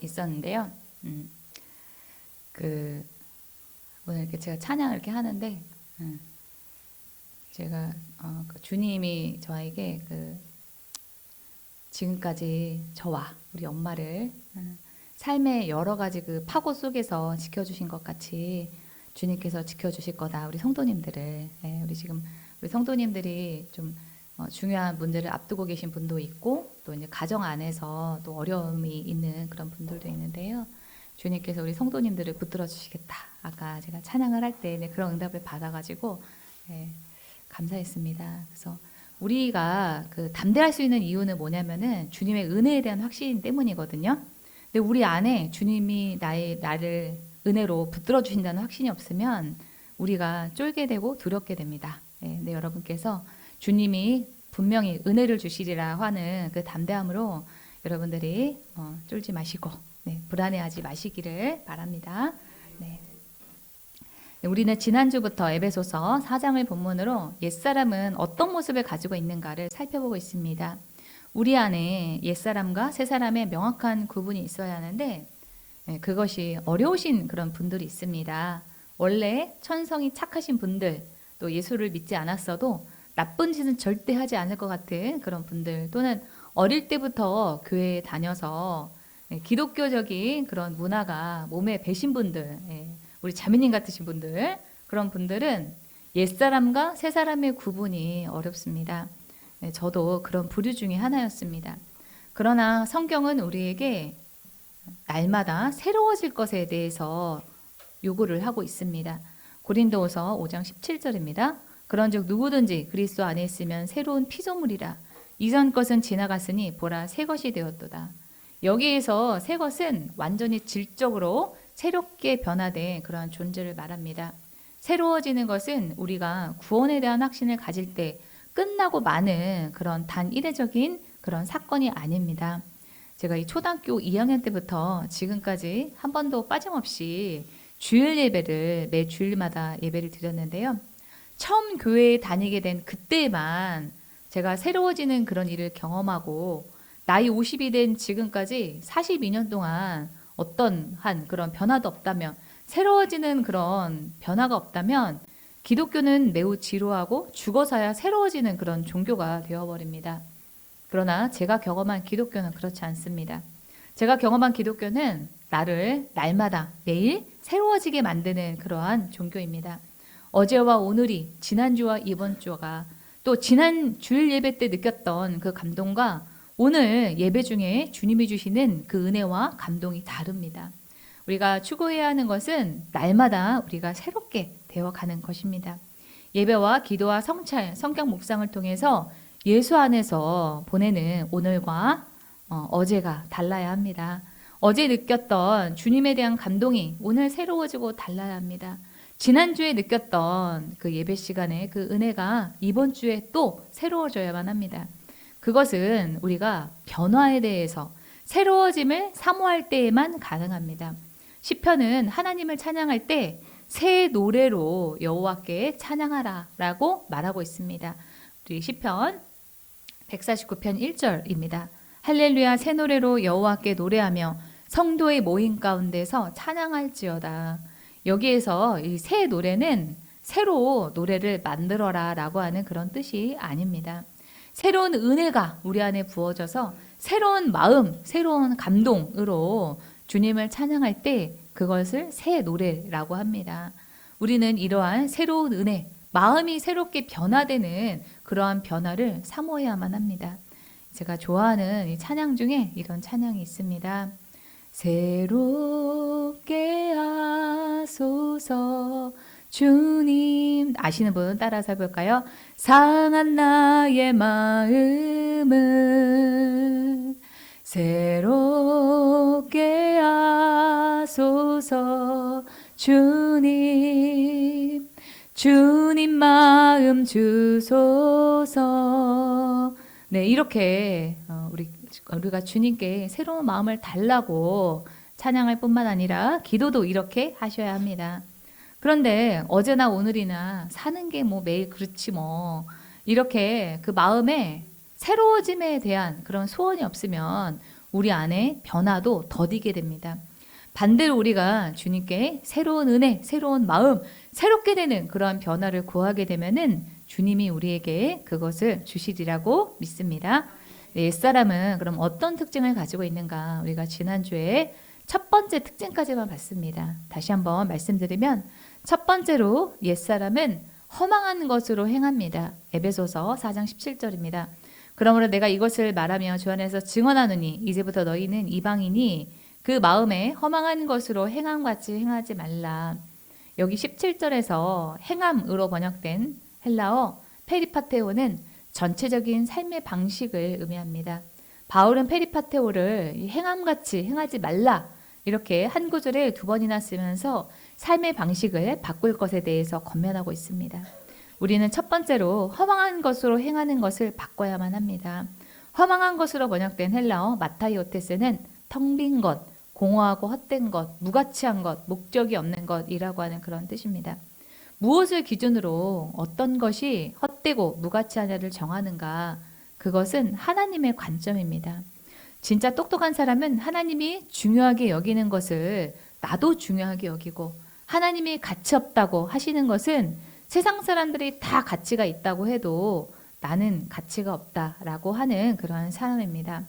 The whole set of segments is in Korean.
있었는데요. 그 오늘 이렇게 제가 찬양을 이렇게 하는데, 제가 그 주님이 저에게 지금까지 저와 우리 엄마를 삶의 여러 가지 그 파고 속에서 지켜주신 것 같이 주님께서 지켜주실 거다. 우리 성도님들을, 우리 지금 우리 성도님들이 좀 중요한 문제를 앞두고 계신 분도 있고, 또 이제 가정 안에서 또 어려움이 있는 그런 분들도 있는데요. 주님께서 우리 성도님들을 붙들어 주시겠다. 아까 제가 찬양을 할 때 그런 응답을 받아가지고 감사했습니다. 그래서 우리가 담대할 수 있는 이유는 뭐냐면은 주님의 은혜에 대한 확신 때문이거든요. 근데 우리 안에 주님이 나를 은혜로 붙들어 주신다는 확신이 없으면 우리가 쫄게 되고 두렵게 됩니다. 근데 여러분께서 주님이 분명히 은혜를 주시리라 하는 그 담대함으로 여러분들이 쫄지 마시고 불안해하지 마시기를 바랍니다. 네. 우리는 지난주부터 에베소서 4장을 본문으로 옛사람은 어떤 모습을 가지고 있는가를 살펴보고 있습니다. 우리 안에 옛사람과 새사람의 명확한 구분이 있어야 하는데 그것이 어려우신 그런 분들이 있습니다. 원래 천성이 착하신 분들, 또 예수를 믿지 않았어도 나쁜 짓은 절대 하지 않을 것 같은 그런 분들, 또는 어릴 때부터 교회에 다녀서 기독교적인 그런 문화가 몸에 배신 분들, 우리 자매님 같으신 분들, 그런 분들은 옛사람과 새사람의 구분이 어렵습니다. 저도 그런 부류 중에 하나였습니다. 그러나 성경은 우리에게 날마다 새로워질 것에 대해서 요구를 하고 있습니다. 고린도후서 5장 17절입니다. 그런즉 누구든지 그리스도 안에 있으면 새로운 피조물이라. 이전 것은 지나갔으니 보라 새 것이 되었도다. 여기에서 새 것은 완전히 질적으로 새롭게 변화된 그러한 존재를 말합니다. 새로워지는 것은 우리가 구원에 대한 확신을 가질 때 끝나고 마는 그런 단 이례적인 그런 사건이 아닙니다. 제가 이 초등학교 2학년 때부터 지금까지 한 번도 빠짐없이 주일 예배를 매 주일마다 예배를 드렸는데요. 처음 교회에 다니게 된 그때만 제가 새로워지는 그런 일을 경험하고 나이 50이 된 지금까지 42년 동안 어떤 한 그런 변화도 없다면, 새로워지는 그런 변화가 없다면 기독교는 매우 지루하고 죽어서야 새로워지는 그런 종교가 되어버립니다. 그러나 제가 경험한 기독교는 그렇지 않습니다. 제가 경험한 기독교는 나를 날마다 매일 새로워지게 만드는 그러한 종교입니다. 어제와 오늘이, 지난주와 이번 주가, 또 지난 주일 예배 때 느꼈던 그 감동과 오늘 예배 중에 주님이 주시는 그 은혜와 감동이 다릅니다. 우리가 추구해야 하는 것은 날마다 우리가 새롭게 되어가는 것입니다. 예배와 기도와 성찰, 성경 묵상을 통해서 예수 안에서 보내는 오늘과 어제가 달라야 합니다. 어제 느꼈던 주님에 대한 감동이 오늘 새로워지고 달라야 합니다. 지난주에 느꼈던 그 예배 시간에 그 은혜가 이번 주에 또 새로워져야만 합니다. 그것은 우리가 변화에 대해서 새로워짐을 사모할 때에만 가능합니다. 시편은 하나님을 찬양할 때 새 노래로 여호와께 찬양하라 라고 말하고 있습니다. 우리 시편 149편 1절입니다. 할렐루야 새 노래로 여호와께 노래하며 성도의 모임 가운데서 찬양할지어다. 여기에서 이 새 노래는 새로 노래를 만들어라 라고 하는 그런 뜻이 아닙니다. 새로운 은혜가 우리 안에 부어져서 새로운 마음, 새로운 감동으로 주님을 찬양할 때 그것을 새 노래라고 합니다. 우리는 이러한 새로운 은혜, 마음이 새롭게 변화되는 그러한 변화를 사모해야만 합니다. 제가 좋아하는 이 찬양 중에 이런 찬양이 있습니다. 새롭게 하소서 주님. 아시는 분 따라서 해볼까요? 상한 나의 마음을 새롭게 하소서 주님. 주님 마음 주소서. 네, 이렇게 우리가 주님께 새로운 마음을 달라고 찬양할 뿐만 아니라 기도도 이렇게 하셔야 합니다. 그런데 어제나 오늘이나 사는 게 매일 그렇지 이렇게 그 마음에 새로워짐에 대한 그런 소원이 없으면 우리 안에 변화도 더디게 됩니다. 반대로 우리가 주님께 새로운 은혜, 새로운 마음, 새롭게 되는 그러한 변화를 구하게 되면은 주님이 우리에게 그것을 주시리라고 믿습니다. 옛사람은 그럼 어떤 특징을 가지고 있는가? 우리가 지난주에 첫 번째 특징까지만 봤습니다. 다시 한번 말씀드리면 첫 번째로 옛사람은 허망한 것으로 행합니다. 에베소서 4장 17절입니다. 그러므로 내가 이것을 말하며 주 안에서 증언하노니 이제부터 너희는 이방인이 그 마음에 허망한 것으로 행함같이 행하지 말라. 여기 17절에서 행함으로 번역된 헬라어 페리파테오는 전체적인 삶의 방식을 의미합니다. 바울은 페리파테오를 행함같이 행하지 말라 이렇게 한 구절에 두 번이나 쓰면서 삶의 방식을 바꿀 것에 대해서 권면하고 있습니다. 우리는 첫 번째로 허망한 것으로 행하는 것을 바꿔야만 합니다. 허망한 것으로 번역된 헬라어 마타이오테스는 텅 빈 것, 공허하고 헛된 것, 무가치한 것, 목적이 없는 것이라고 하는 그런 뜻입니다. 무엇을 기준으로 어떤 것이 헛되고 무가치하냐를 정하는가? 그것은 하나님의 관점입니다. 진짜 똑똑한 사람은 하나님이 중요하게 여기는 것을 나도 중요하게 여기고 하나님이 가치 없다고 하시는 것은 세상 사람들이 다 가치가 있다고 해도 나는 가치가 없다라고 하는 그러한 사람입니다.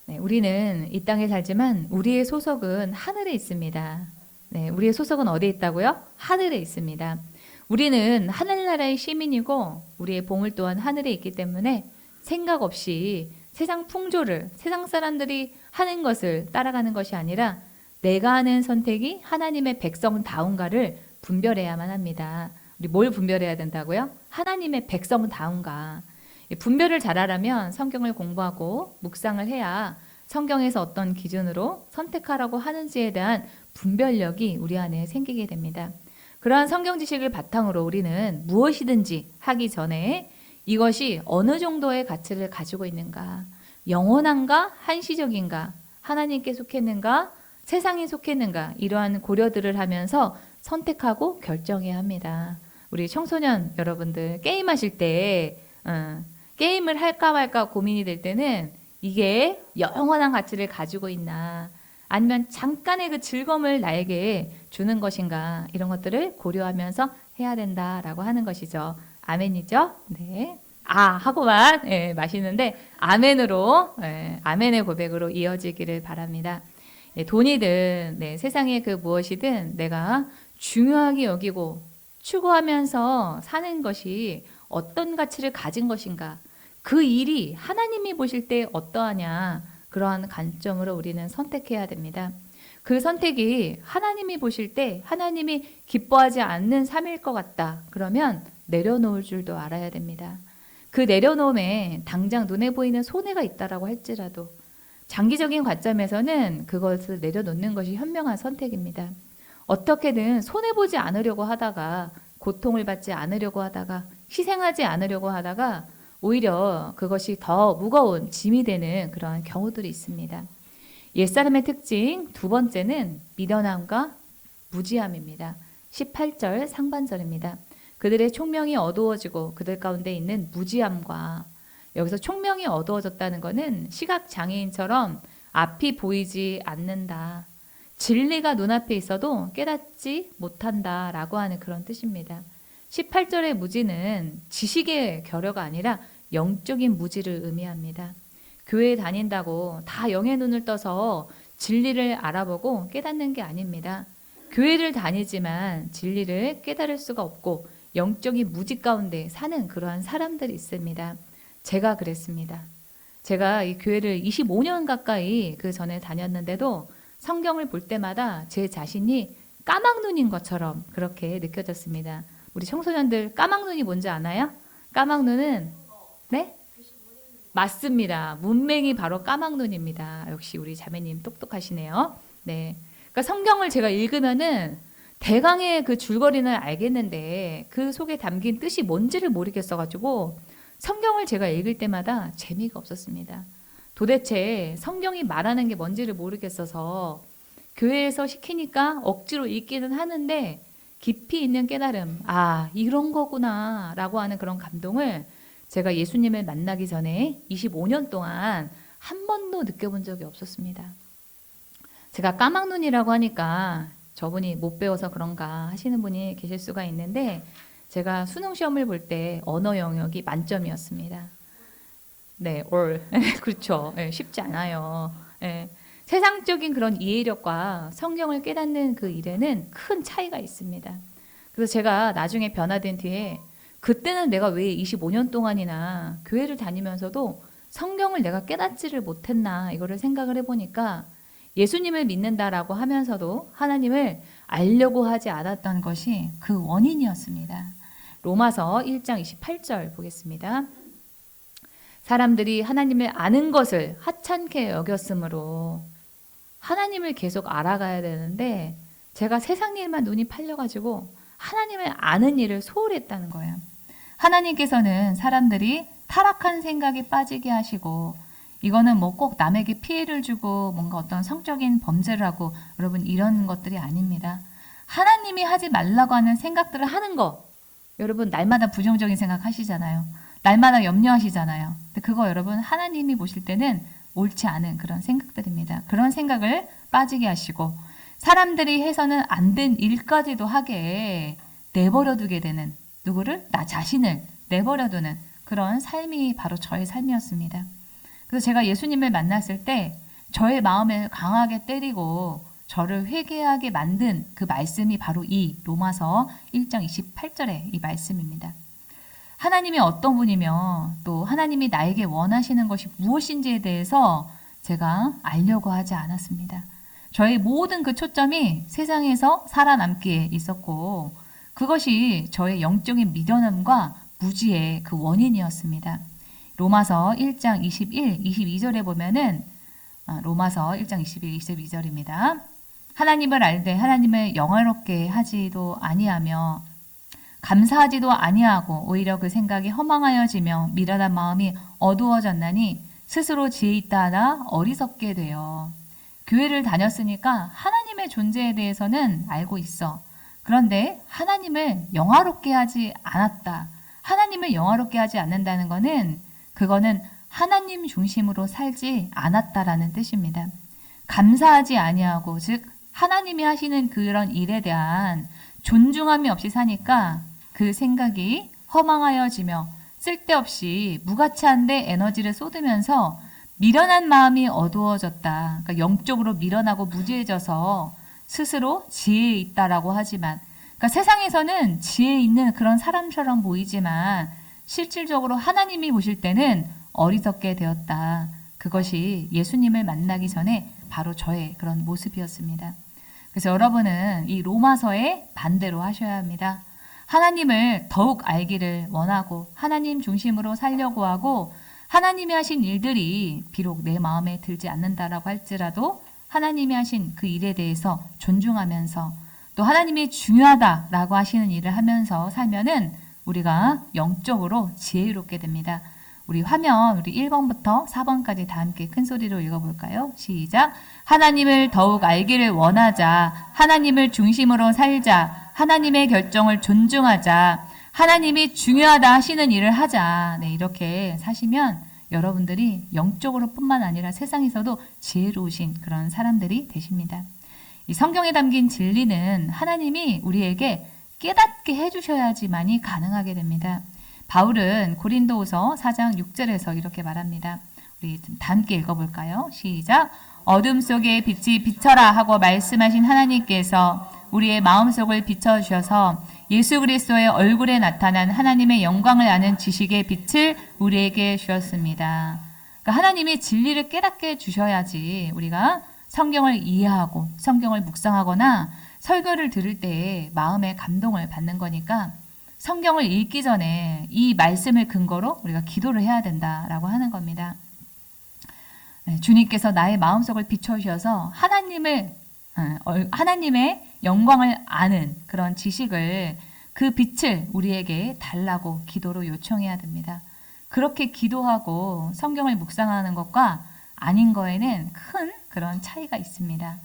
네, 우리는 이 땅에 살지만 우리의 소속은 하늘에 있습니다. 네, 우리의 소속은 어디에 있다고요? 하늘에 있습니다. 우리는 하늘나라의 시민이고 우리의 보물 또한 하늘에 있기 때문에 생각 없이 세상 풍조를 세상 사람들이 하는 것을 따라가는 것이 아니라 내가 하는 선택이 하나님의 백성다운가를 분별해야만 합니다. 우리 뭘 분별해야 된다고요? 하나님의 백성다운가. 분별을 잘하려면 성경을 공부하고 묵상을 해야 성경에서 어떤 기준으로 선택하라고 하는지에 대한 분별력이 우리 안에 생기게 됩니다. 그러한 성경 지식을 바탕으로 우리는 무엇이든지 하기 전에 이것이 어느 정도의 가치를 가지고 있는가, 영원한가, 한시적인가, 하나님께 속했는가, 세상에 속했는가, 이러한 고려들을 하면서 선택하고 결정해야 합니다. 우리 청소년 여러분들 게임하실 때 게임을 할까 말까 고민이 될 때는 이게 영원한 가치를 가지고 있나 아니면 잠깐의 그 즐거움을 나에게 주는 것인가 이런 것들을 고려하면서 해야 된다라고 하는 것이죠. 아멘이죠? 네. 하고만 마시는데 아멘으로 아멘의 고백으로 이어지기를 바랍니다. 돈이든 세상의 그 무엇이든 내가 중요하게 여기고 추구하면서 사는 것이 어떤 가치를 가진 것인가 그 일이 하나님이 보실 때 어떠하냐 그러한 관점으로 우리는 선택해야 됩니다. 그 선택이 하나님이 보실 때 하나님이 기뻐하지 않는 삶일 것 같다. 그러면 내려놓을 줄도 알아야 됩니다. 그 내려놓음에 당장 눈에 보이는 손해가 있다라고 할지라도 장기적인 관점에서는 그것을 내려놓는 것이 현명한 선택입니다. 어떻게든 손해보지 않으려고 하다가 고통을 받지 않으려고 하다가 희생하지 않으려고 하다가 오히려 그것이 더 무거운 짐이 되는 그런 경우들이 있습니다. 옛사람의 특징 두 번째는 미련함과 무지함입니다. 18절 상반절입니다. 그들의 총명이 어두워지고 그들 가운데 있는 무지함과 여기서 총명이 어두워졌다는 것은 시각장애인처럼 앞이 보이지 않는다. 진리가 눈앞에 있어도 깨닫지 못한다라고 하는 그런 뜻입니다. 18절의 무지는 지식의 결여가 아니라 영적인 무지를 의미합니다. 교회에 다닌다고 다 영의 눈을 떠서 진리를 알아보고 깨닫는 게 아닙니다. 교회를 다니지만 진리를 깨달을 수가 없고 영적인 무지 가운데 사는 그러한 사람들이 있습니다. 제가 그랬습니다. 제가 이 교회를 25년 가까이 그 전에 다녔는데도 성경을 볼 때마다 제 자신이 까막눈인 것처럼 그렇게 느껴졌습니다. 우리 청소년들 까막눈이 뭔지 아나요? 까막눈은 네? 맞습니다. 문맹이 바로 까막눈입니다. 역시 우리 자매님 똑똑하시네요. 네. 그러니까 성경을 제가 읽으면은 대강의 그 줄거리는 알겠는데 그 속에 담긴 뜻이 뭔지를 모르겠어가지고 성경을 제가 읽을 때마다 재미가 없었습니다. 도대체 성경이 말하는 게 뭔지를 모르겠어서 교회에서 시키니까 억지로 읽기는 하는데 깊이 있는 깨달음, 이런 거구나 라고 하는 그런 감동을 제가 예수님을 만나기 전에 25년 동안 한 번도 느껴본 적이 없었습니다. 제가 까막눈이라고 하니까 저분이 못 배워서 그런가 하시는 분이 계실 수가 있는데, 제가 수능 시험을 볼 때 언어 영역이 만점이었습니다. 네, 그렇죠. 네, 쉽지 않아요. 네, 세상적인 그런 이해력과 성경을 깨닫는 그 일에는 큰 차이가 있습니다. 그래서 제가 나중에 변화된 뒤에, 그때는 내가 왜 25년 동안이나 교회를 다니면서도 성경을 내가 깨닫지를 못했나, 이거를 생각을 해보니까 예수님을 믿는다라고 하면서도 하나님을 알려고 하지 않았던 것이 그 원인이었습니다. 로마서 1장 28절 보겠습니다. 사람들이 하나님을 아는 것을 하찮게 여겼으므로, 하나님을 계속 알아가야 되는데 제가 세상 일만 눈이 팔려가지고 하나님을 아는 일을 소홀히 했다는 거예요. 하나님께서는 사람들이 타락한 생각에 빠지게 하시고, 이거는 뭐 꼭 남에게 피해를 주고 뭔가 어떤 성적인 범죄를 하고, 여러분 이런 것들이 아닙니다. 하나님이 하지 말라고 하는 생각들을 하는 거, 여러분 날마다 부정적인 생각 하시잖아요. 날마다 염려하시잖아요. 근데 그거 여러분 하나님이 보실 때는 옳지 않은 그런 생각들입니다. 그런 생각을 빠지게 하시고, 사람들이 해서는 안 된 일까지도 하게 내버려두게 되는, 누구를? 나 자신을 내버려두는 그런 삶이 바로 저의 삶이었습니다. 그래서 제가 예수님을 만났을 때 저의 마음을 강하게 때리고 저를 회개하게 만든 그 말씀이 바로 이 로마서 1장 28절의 이 말씀입니다. 하나님이 어떤 분이며 또 하나님이 나에게 원하시는 것이 무엇인지에 대해서 제가 알려고 하지 않았습니다. 저의 모든 그 초점이 세상에서 살아남기에 있었고, 그것이 저의 영적인 미련함과 무지의 그 원인이었습니다. 로마서 1장 21, 22절에 보면은, 로마서 1장 21, 22절입니다. 하나님을 알되 하나님을 영화롭게 하지도 아니하며 감사하지도 아니하고 오히려 그 생각이 허망하여지며 미련한 마음이 어두워졌나니 스스로 지혜 있다 하나 어리석게 되어. 교회를 다녔으니까 하나님의 존재에 대해서는 알고 있어. 그런데 하나님을 영화롭게 하지 않았다. 하나님을 영화롭게 하지 않는다는 것은, 그거는 하나님 중심으로 살지 않았다라는 뜻입니다. 감사하지 아니하고, 즉 하나님이 하시는 그런 일에 대한 존중함이 없이 사니까 그 생각이 허망하여지며 쓸데없이 무가치한데 에너지를 쏟으면서 미련한 마음이 어두워졌다. 그러니까 영적으로 미련하고 무지해져서 스스로 지혜 있다라고 하지만, 그러니까 세상에서는 지혜 있는 그런 사람처럼 보이지만 실질적으로 하나님이 보실 때는 어리석게 되었다. 그것이 예수님을 만나기 전에 바로 저의 그런 모습이었습니다. 그래서 여러분은 이 로마서에 반대로 하셔야 합니다. 하나님을 더욱 알기를 원하고 하나님 중심으로 살려고 하고, 하나님이 하신 일들이 비록 내 마음에 들지 않는다라고 할지라도 하나님이 하신 그 일에 대해서 존중하면서, 또 하나님이 중요하다라고 하시는 일을 하면서 살면은 우리가 영적으로 지혜롭게 됩니다. 우리 화면, 우리 1번부터 4번까지 다 함께 큰 소리로 읽어볼까요? 시작. 하나님을 더욱 알기를 원하자. 하나님을 중심으로 살자. 하나님의 결정을 존중하자. 하나님이 중요하다 하시는 일을 하자. 네, 이렇게 사시면 여러분들이 영적으로 뿐만 아니라 세상에서도 지혜로우신 그런 사람들이 되십니다. 이 성경에 담긴 진리는 하나님이 우리에게 깨닫게 해주셔야지만이 가능하게 됩니다. 바울은 고린도후서 4장 6절에서 이렇게 말합니다. 우리 다 함께 읽어볼까요? 시작. 어둠 속에 빛이 비쳐라 하고 말씀하신 하나님께서 우리의 마음속을 비춰주셔서 예수 그리스도의 얼굴에 나타난 하나님의 영광을 아는 지식의 빛을 우리에게 주셨습니다. 그러니까 하나님이 진리를 깨닫게 주셔야지 우리가 성경을 이해하고 성경을 묵상하거나 설교를 들을 때 마음의 감동을 받는 거니까, 성경을 읽기 전에 이 말씀을 근거로 우리가 기도를 해야 된다라고 하는 겁니다. 주님께서 나의 마음속을 비춰주셔서 하나님의 영광을 아는 그런 지식을, 그 빛을 우리에게 달라고 기도로 요청해야 됩니다. 그렇게 기도하고 성경을 묵상하는 것과 아닌 거에는 큰 그런 차이가 있습니다.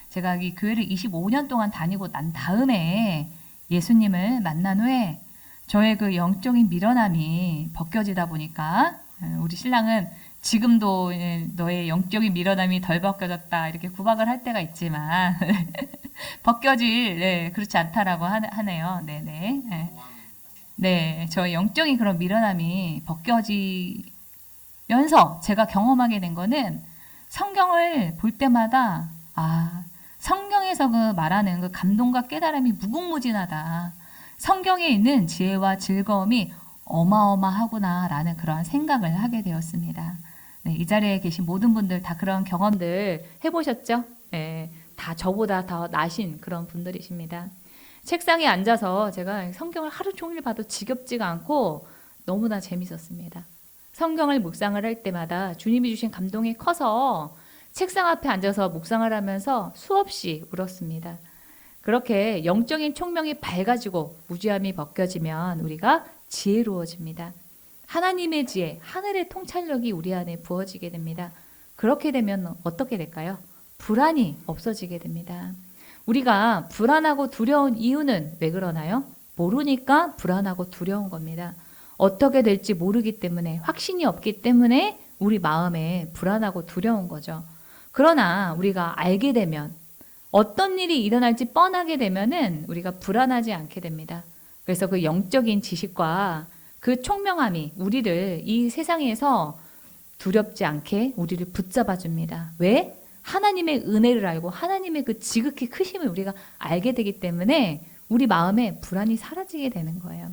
제가 이 교회를 25년 동안 다니고 난 다음에 예수님을 만난 후에 저의 그 영적인 미련함이 벗겨지다 보니까, 우리 신랑은 지금도 너의 영적인 미련함이 덜 벗겨졌다 이렇게 구박을 할 때가 있지만 벗겨질 그렇지 않다라고 하네요. 네네. 네. 네, 저의 영적인 그런 미련함이 벗겨지면서 제가 경험하게 된 거는 성경을 볼 때마다 성경에서 그 말하는 그 감동과 깨달음이 무궁무진하다. 성경에 있는 지혜와 즐거움이 어마어마하구나라는 그런 생각을 하게 되었습니다. 네, 이 자리에 계신 모든 분들 다 그런 경험들 해보셨죠? 네, 다 저보다 더 나신 그런 분들이십니다. 책상에 앉아서 제가 성경을 하루 종일 봐도 지겹지가 않고 너무나 재밌었습니다. 성경을 묵상을 할 때마다 주님이 주신 감동이 커서 책상 앞에 앉아서 묵상을 하면서 수없이 울었습니다. 그렇게 영적인 총명이 밝아지고 무지함이 벗겨지면 우리가 지혜로워집니다. 하나님의 지혜, 하늘의 통찰력이 우리 안에 부어지게 됩니다. 그렇게 되면 어떻게 될까요? 불안이 없어지게 됩니다. 우리가 불안하고 두려운 이유는 왜 그러나요? 모르니까 불안하고 두려운 겁니다. 어떻게 될지 모르기 때문에, 확신이 없기 때문에 우리 마음에 불안하고 두려운 거죠. 그러나 우리가 알게 되면, 어떤 일이 일어날지 뻔하게 되면은 우리가 불안하지 않게 됩니다. 그래서 그 영적인 지식과 그 총명함이 우리를 이 세상에서 두렵지 않게 우리를 붙잡아 줍니다. 왜? 하나님의 은혜를 알고 하나님의 그 지극히 크심을 우리가 알게 되기 때문에 우리 마음에 불안이 사라지게 되는 거예요.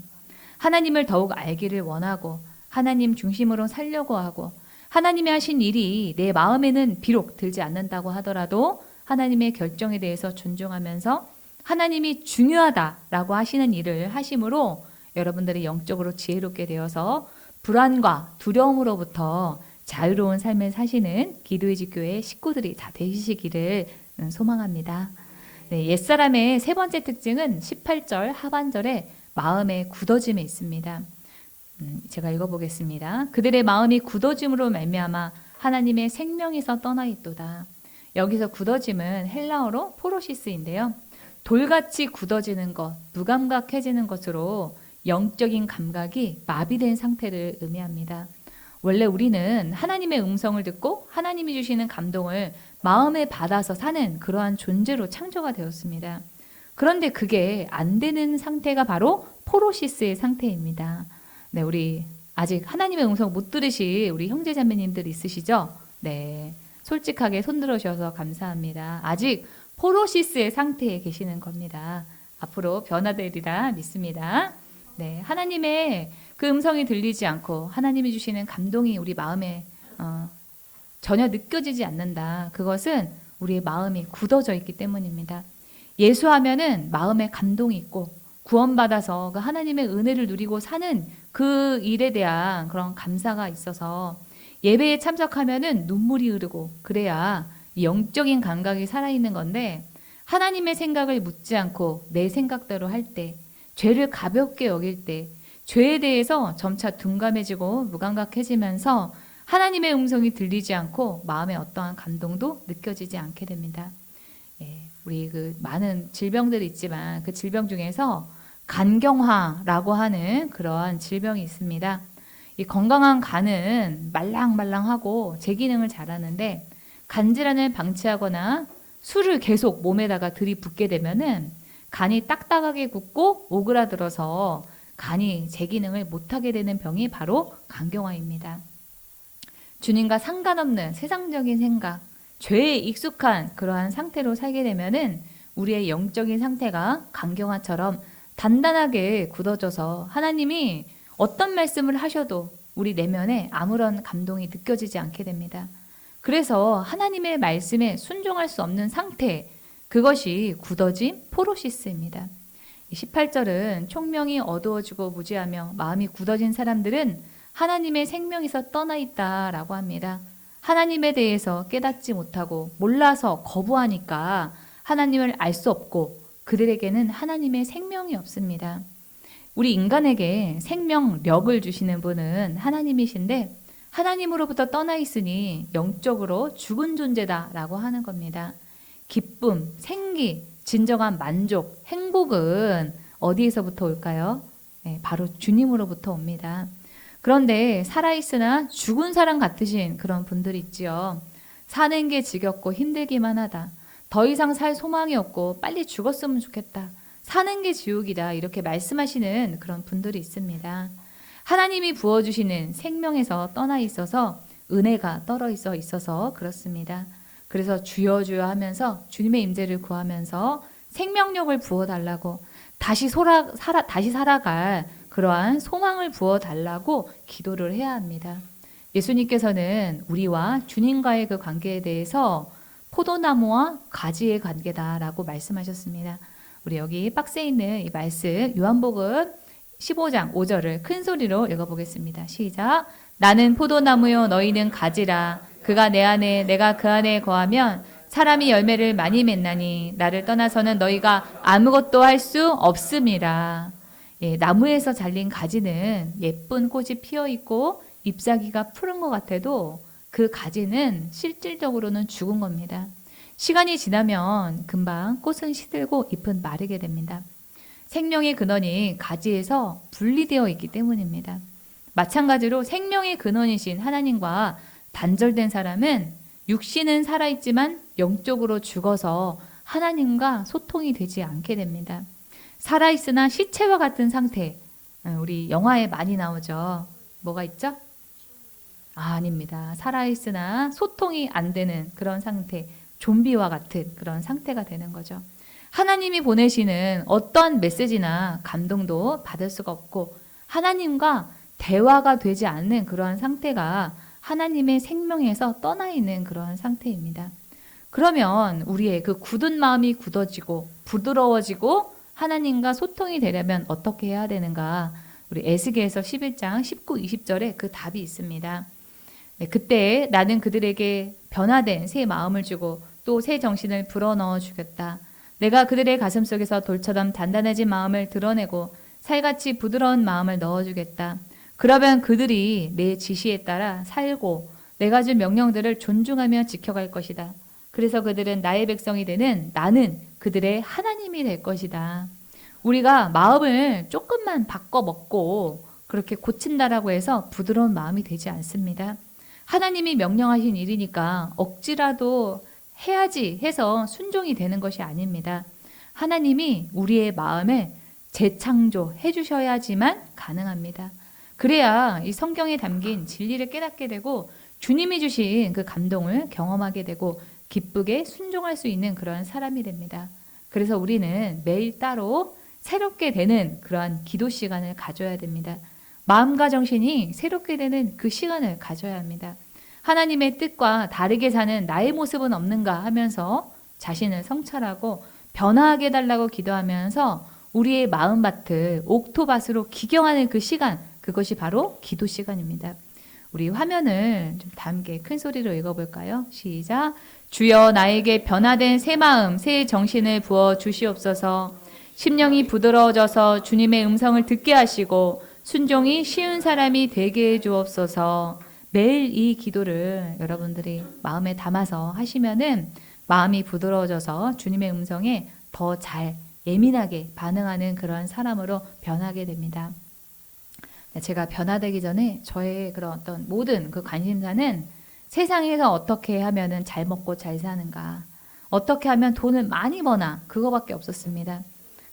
하나님을 더욱 알기를 원하고 하나님 중심으로 살려고 하고 하나님이 하신 일이 내 마음에는 비록 들지 않는다고 하더라도 하나님의 결정에 대해서 존중하면서 하나님이 중요하다라고 하시는 일을 하심으로 여러분들이 영적으로 지혜롭게 되어서 불안과 두려움으로부터 자유로운 삶을 사시는 기도의 집 교회 식구들이 다 되시기를 소망합니다. 네, 옛사람의 세 번째 특징은 18절 하반절에 마음의 굳어짐에 있습니다. 제가 읽어보겠습니다. 그들의 마음이 굳어짐으로 말미암아 하나님의 생명에서 떠나 있도다. 여기서 굳어짐은 헬라어로 포로시스인데요. 돌같이 굳어지는 것, 무감각해지는 것으로 영적인 감각이 마비된 상태를 의미합니다. 원래 우리는 하나님의 음성을 듣고 하나님이 주시는 감동을 마음에 받아서 사는 그러한 존재로 창조가 되었습니다. 그런데 그게 안 되는 상태가 바로 포로시스의 상태입니다. 네, 우리 아직 하나님의 음성 못 들으실 우리 형제 자매님들 있으시죠? 네, 솔직하게 손 들어주셔서 감사합니다. 아직 포로시스의 상태에 계시는 겁니다. 앞으로 변화되리라 믿습니다. 네, 하나님의 그 음성이 들리지 않고 하나님이 주시는 감동이 우리 마음에 전혀 느껴지지 않는다. 그것은 우리의 마음이 굳어져 있기 때문입니다. 예수하면은 마음에 감동이 있고 구원받아서 그 하나님의 은혜를 누리고 사는 그 일에 대한 그런 감사가 있어서 예배에 참석하면은 눈물이 흐르고 그래야 영적인 감각이 살아있는 건데 하나님의 생각을 묻지 않고 내 생각대로 할 때, 죄를 가볍게 여길 때, 죄에 대해서 점차 둔감해지고 무감각해지면서 하나님의 음성이 들리지 않고 마음에 어떠한 감동도 느껴지지 않게 됩니다. 우리 그 많은 질병들이 있지만 그 질병 중에서 간경화라고 하는 그러한 질병이 있습니다. 이 건강한 간은 말랑말랑하고 제 기능을 잘하는데 간질환을 방치하거나 술을 계속 몸에다가 들이붓게 되면은 간이 딱딱하게 굳고 오그라들어서 간이 제 기능을 못하게 되는 병이 바로 간경화입니다. 주님과 상관없는 세상적인 생각, 죄에 익숙한 그러한 상태로 살게 되면은 우리의 영적인 상태가 간경화처럼 단단하게 굳어져서 하나님이 어떤 말씀을 하셔도 우리 내면에 아무런 감동이 느껴지지 않게 됩니다. 그래서 하나님의 말씀에 순종할 수 없는 상태, 그것이 굳어진 포로시스입니다. 18절은 총명이 어두워지고 무지하며 마음이 굳어진 사람들은 하나님의 생명에서 떠나 있다라고 합니다. 하나님에 대해서 깨닫지 못하고 몰라서 거부하니까 하나님을 알 수 없고 그들에게는 하나님의 생명이 없습니다. 우리 인간에게 생명력을 주시는 분은 하나님이신데 하나님으로부터 떠나 있으니 영적으로 죽은 존재다라고 하는 겁니다. 기쁨, 생기, 진정한 만족, 행복은 어디에서부터 올까요? 네, 바로 주님으로부터 옵니다. 그런데 살아있으나 죽은 사람 같으신 그런 분들이 있지요. 사는 게 지겹고 힘들기만 하다. 더 이상 살 소망이 없고 빨리 죽었으면 좋겠다. 사는 게 지옥이다. 이렇게 말씀하시는 그런 분들이 있습니다. 하나님이 부어주시는 생명에서 떠나 있어서 은혜가 떨어져 있어서 그렇습니다. 그래서 주여 주여 하면서 주님의 임재를 구하면서 생명력을 부어달라고 다시 살아갈 그러한 소망을 부어달라고 기도를 해야 합니다. 예수님께서는 우리와 주님과의 그 관계에 대해서 포도나무와 가지의 관계다라고 말씀하셨습니다. 우리 여기 박스에 있는 이 말씀 요한복음 15장 5절을 큰 소리로 읽어보겠습니다. 시작. 나는 포도나무요 너희는 가지라. 그가 내 안에 내가 그 안에 거하면 사람이 열매를 많이 맺나니 나를 떠나서는 너희가 아무것도 할 수 없음이라. 예, 나무에서 잘린 가지는 예쁜 꽃이 피어 있고 잎사귀가 푸른 것 같아도 그 가지는 실질적으로는 죽은 겁니다. 시간이 지나면 금방 꽃은 시들고 잎은 마르게 됩니다. 생명의 근원이 가지에서 분리되어 있기 때문입니다. 마찬가지로 생명의 근원이신 하나님과 단절된 사람은 육신은 살아있지만 영적으로 죽어서 하나님과 소통이 되지 않게 됩니다. 살아있으나 시체와 같은 상태, 우리 영화에 많이 나오죠. 뭐가 있죠? 아닙니다. 살아있으나 소통이 안 되는 그런 상태, 좀비와 같은 그런 상태가 되는 거죠. 하나님이 보내시는 어떤 메시지나 감동도 받을 수가 없고 하나님과 대화가 되지 않는 그러한 상태가 하나님의 생명에서 떠나 있는 그러한 상태입니다. 그러면 우리의 그 굳은 마음이 굳어지고 부드러워지고 하나님과 소통이 되려면 어떻게 해야 되는가? 우리 에스겔서 11장 19, 20절에 그 답이 있습니다. 네, 그때 나는 그들에게 변화된 새 마음을 주고 또 새 정신을 불어넣어 주겠다. 내가 그들의 가슴 속에서 돌처럼 단단해진 마음을 드러내고 살같이 부드러운 마음을 넣어주겠다. 그러면 그들이 내 지시에 따라 살고 내가 준 명령들을 존중하며 지켜갈 것이다. 그래서 그들은 나의 백성이 되는 나는 그들의 하나님이 될 것이다. 우리가 마음을 조금만 바꿔 먹고 그렇게 고친다라고 해서 부드러운 마음이 되지 않습니다. 하나님이 명령하신 일이니까 억지라도 해야지 해서 순종이 되는 것이 아닙니다. 하나님이 우리의 마음을 재창조해 주셔야지만 가능합니다. 그래야 이 성경에 담긴 진리를 깨닫게 되고 주님이 주신 그 감동을 경험하게 되고 기쁘게 순종할 수 있는 그러한 사람이 됩니다. 그래서 우리는 매일 따로 새롭게 되는 그러한 기도 시간을 가져야 됩니다. 마음과 정신이 새롭게 되는 그 시간을 가져야 합니다. 하나님의 뜻과 다르게 사는 나의 모습은 없는가 하면서 자신을 성찰하고 변화하게 해달라고 기도하면서 우리의 마음밭을 옥토밭으로 기경하는 그 시간, 그것이 바로 기도 시간입니다. 우리 화면을 좀 다 함께 큰 소리로 읽어볼까요? 시작. 주여 나에게 변화된 새 마음, 새 정신을 부어 주시옵소서. 심령이 부드러워져서 주님의 음성을 듣게 하시고 순종이 쉬운 사람이 되게 해 주옵소서. 매일 이 기도를 여러분들이 마음에 담아서 하시면은 마음이 부드러워져서 주님의 음성에 더 잘 예민하게 반응하는 그런 사람으로 변하게 됩니다. 제가 변화되기 전에 저의 그런 어떤 모든 그 관심사는 세상에서 어떻게 하면은 잘 먹고 잘 사는가, 어떻게 하면 돈을 많이 버나 그거밖에 없었습니다.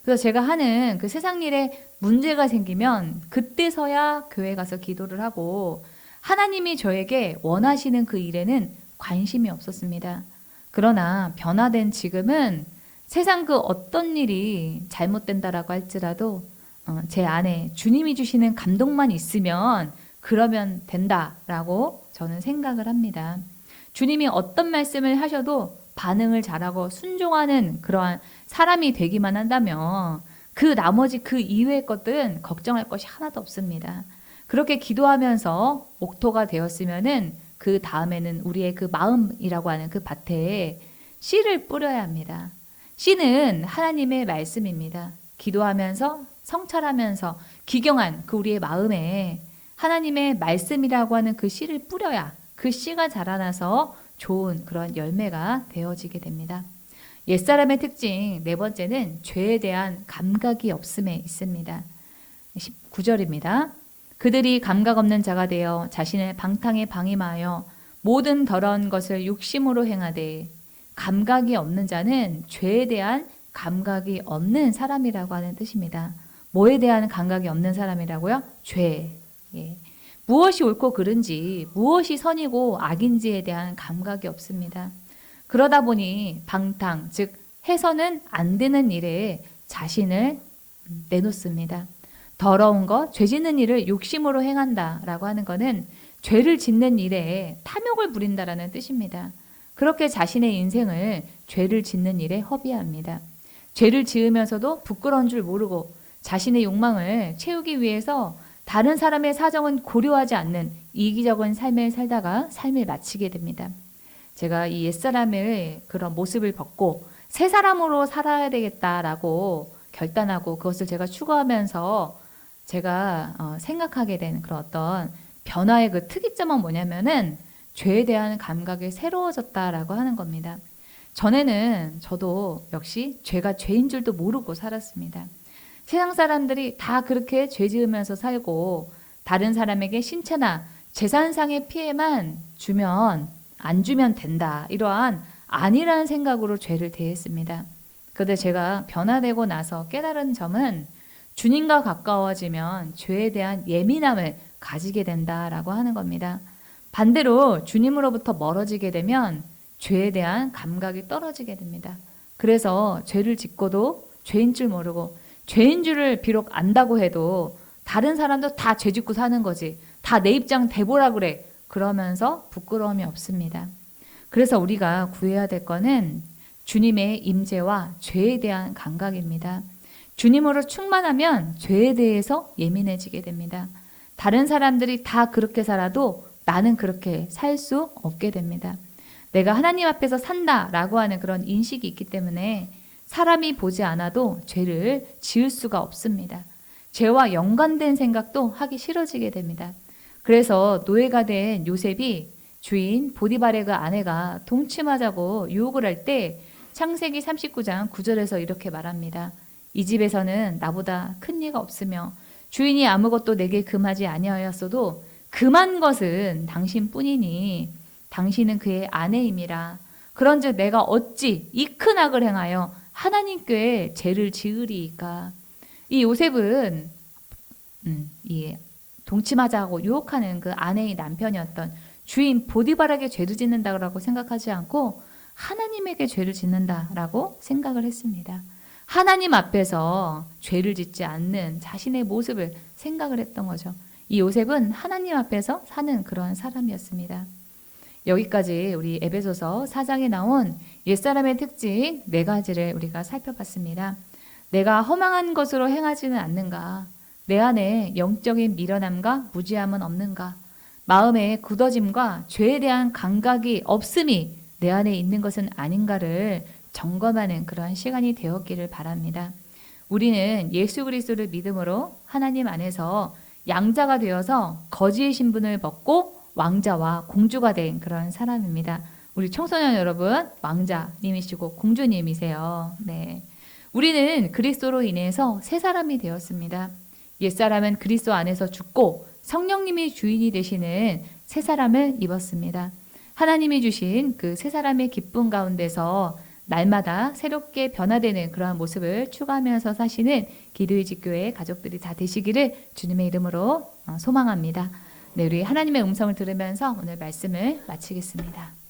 그래서 제가 하는 그 세상 일에 문제가 생기면 그때서야 교회 가서 기도를 하고 하나님이 저에게 원하시는 그 일에는 관심이 없었습니다. 그러나 변화된 지금은 세상 그 어떤 일이 잘못된다라고 할지라도 제 안에 주님이 주시는 감동만 있으면 그러면 된다라고 저는 생각을 합니다. 주님이 어떤 말씀을 하셔도 반응을 잘하고 순종하는 그러한 사람이 되기만 한다면 그 나머지 그 이외의 것들은 걱정할 것이 하나도 없습니다. 그렇게 기도하면서 옥토가 되었으면은 그 다음에는 우리의 그 마음이라고 하는 그 밭에 씨를 뿌려야 합니다. 씨는 하나님의 말씀입니다. 기도하면서 성찰하면서 기경한 그 우리의 마음에 하나님의 말씀이라고 하는 그 씨를 뿌려야 그 씨가 자라나서 좋은 그런 열매가 되어지게 됩니다. 옛사람의 특징 네 번째는 죄에 대한 감각이 없음에 있습니다. 19절입니다. 그들이 감각 없는 자가 되어 자신을 방탕에 방임하여 모든 더러운 것을 욕심으로 행하되, 감각이 없는 자는 죄에 대한 감각이 없는 사람이라고 하는 뜻입니다. 뭐에 대한 감각이 없는 사람이라고요? 죄. 예. 무엇이 옳고 그른지, 무엇이 선이고 악인지에 대한 감각이 없습니다. 그러다 보니 방탕, 즉 해서는 안 되는 일에 자신을 내놓습니다. 더러운 것, 죄 짓는 일을 욕심으로 행한다라고 하는 것은 죄를 짓는 일에 탐욕을 부린다라는 뜻입니다. 그렇게 자신의 인생을 죄를 짓는 일에 허비합니다. 죄를 지으면서도 부끄러운 줄 모르고 자신의 욕망을 채우기 위해서 다른 사람의 사정은 고려하지 않는 이기적인 삶을 살다가 삶을 마치게 됩니다. 제가 이 옛사람의 그런 모습을 벗고 새 사람으로 살아야 되겠다라고 결단하고 그것을 제가 추구하면서 제가 생각하게 된 그런 어떤 변화의 그 특이점은 뭐냐면은 죄에 대한 감각이 새로워졌다라고 하는 겁니다. 전에는 저도 역시 죄가 죄인 줄도 모르고 살았습니다. 세상 사람들이 다 그렇게 죄 지으면서 살고 다른 사람에게 신체나 재산상의 피해만 주면 안 주면 된다. 이러한 아니라는 생각으로 죄를 대했습니다. 그런데 제가 변화되고 나서 깨달은 점은 주님과 가까워지면 죄에 대한 예민함을 가지게 된다라고 하는 겁니다. 반대로 주님으로부터 멀어지게 되면 죄에 대한 감각이 떨어지게 됩니다. 그래서 죄를 짓고도 죄인 줄 모르고 죄인 줄을 비록 안다고 해도 다른 사람도 다 죄 짓고 사는 거지. 다 내 입장 대보라 그래. 그러면서 부끄러움이 없습니다. 그래서 우리가 구해야 될 거는 주님의 임재와 죄에 대한 감각입니다. 주님으로 충만하면 죄에 대해서 예민해지게 됩니다. 다른 사람들이 다 그렇게 살아도 나는 그렇게 살 수 없게 됩니다. 내가 하나님 앞에서 산다라고 하는 그런 인식이 있기 때문에 사람이 보지 않아도 죄를 지을 수가 없습니다. 죄와 연관된 생각도 하기 싫어지게 됩니다. 그래서 노예가 된 요셉이 주인 보디발의 그 아내가 동침하자고 유혹을 할 때 창세기 39장 9절에서 이렇게 말합니다. 이 집에서는 나보다 큰 이가 없으며 주인이 아무것도 내게 금하지 아니하였어도 금한 것은 당신뿐이니 당신은 그의 아내임이라. 그런즉 내가 어찌 이 큰 악을 행하여 하나님께 죄를 지으리이까. 이 요셉은 이 동침하자고 유혹하는 그 아내의 남편이었던 주인 보디발에게 죄를 짓는다고 생각하지 않고 하나님에게 죄를 짓는다라고 생각을 했습니다. 하나님 앞에서 죄를 짓지 않는 자신의 모습을 생각을 했던 거죠. 이 요셉은 하나님 앞에서 사는 그런 사람이었습니다. 여기까지 우리 에베소서 4장에 나온 옛사람의 특징 4가지를 우리가 살펴봤습니다. 내가 허망한 것으로 행하지는 않는가? 내 안에 영적인 미련함과 무지함은 없는가? 마음의 굳어짐과 죄에 대한 감각이 없음이 내 안에 있는 것은 아닌가를 점검하는 그러한 시간이 되었기를 바랍니다. 우리는 예수 그리스도를 믿음으로 하나님 안에서 양자가 되어서 거지의 신분을 벗고 왕자와 공주가 된 그런 사람입니다. 우리 청소년 여러분, 왕자님이시고 공주님이세요. 네. 우리는 그리스도로 인해서 새 사람이 되었습니다. 옛사람은 그리스도 안에서 죽고 성령님이 주인이 되시는 새 사람을 입었습니다. 하나님이 주신 그 새 사람의 기쁨 가운데서 날마다 새롭게 변화되는 그러한 모습을 추구하면서 사시는 기도의 집교회 가족들이 다 되시기를 주님의 이름으로 소망합니다. 네, 우리 하나님의 음성을 들으면서 오늘 말씀을 마치겠습니다.